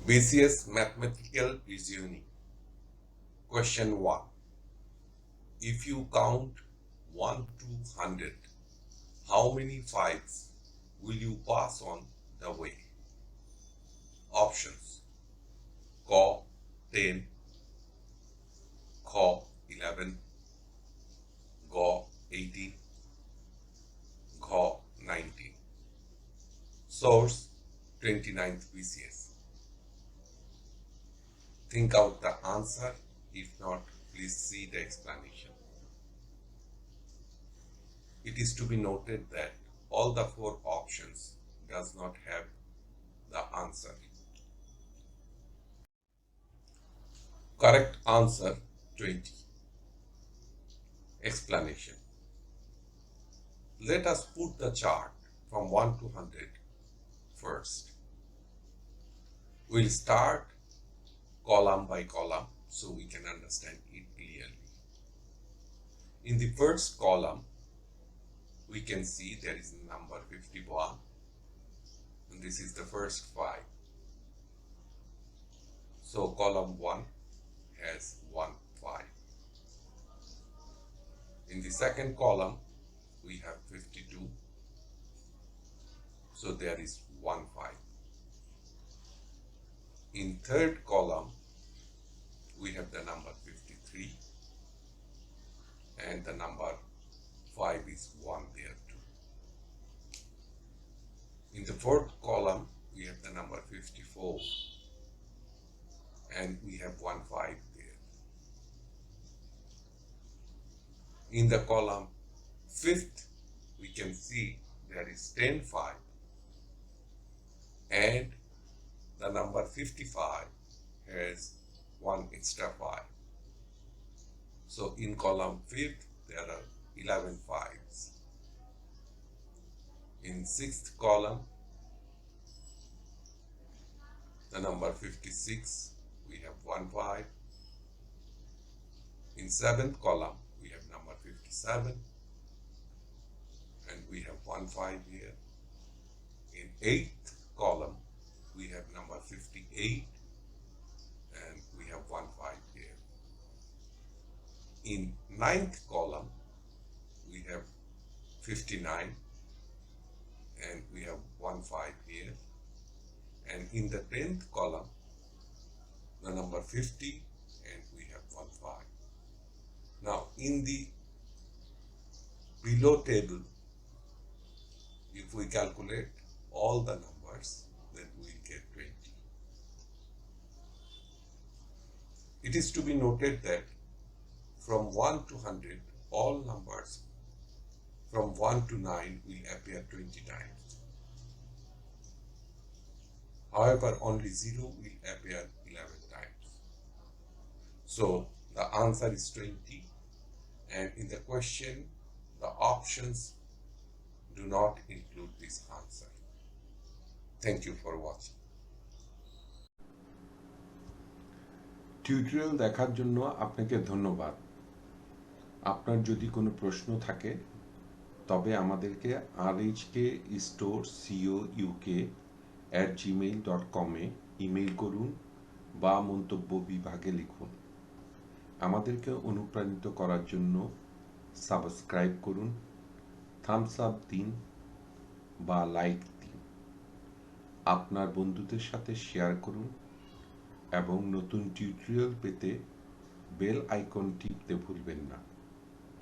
BCS Mathematical Reasoning. Question 1. If you count 1 to 100, how many 5s will you pass on the way? Options: Q 10, Q 11, G 18, G 19. Source: 29th BCS. Think out the answer. If not, please see the explanation. It is to be noted that all the 4 options does not have the answer. Correct answer 20. Explanation. Let us put the chart from 1 to 100 first. We'll start column by column so we can understand it clearly. In the first column, we can see there is number 51, and this is the first 5. So column 1 has 1 5. In the second column, we have 52, so there is 1 5. In third column, we have the number 53, and the number 5 is 1 there too. In the fourth column, we have the number 54, and we have 1 5 there. In the column 5th, we can see there is 10 5, and the number 55 has 1 extra 5. So in column 5th, there are 11 5s. In 6th column, the number 56, we have 1 5. In 7th column, we have number 57, and we have 1 5 here. In 8th column, we have number 58, and we have 1 5 here. In 9th column, we have 59, and we have 1 5 here. And in the 10th column, the number 50, and we have 1 5. Now in the below table, if we calculate all the numbers, then we get 20. It is to be noted that from 1 to 100, all numbers from 1 to 9 will appear 20 times. However, only 0 will appear 11 times. So the answer is 20, and in the question, the options do not include this answer. Thank you for watching. Tutorial দেখার জন্য আপনাকে ধন্যবাদ। আপনার যদি কোনো প্রশ্ন থাকে তবে আমাদেরকে rhkstorecouk@gmail.com ইমেইল করুন বা মন্তব্য বিভাগে লিখুন। আমাদেরকে অনুপ্রাণিত করার জন্য সাবস্ক্রাইব করুন, থামস আপ দিন বা লাইক দিন, আপনার বন্ধুদের সাথে শেয়ার করুন এবং নতুন টিউটোরিয়াল পেতে বেল আইকন টিপতে ভুলবেন না।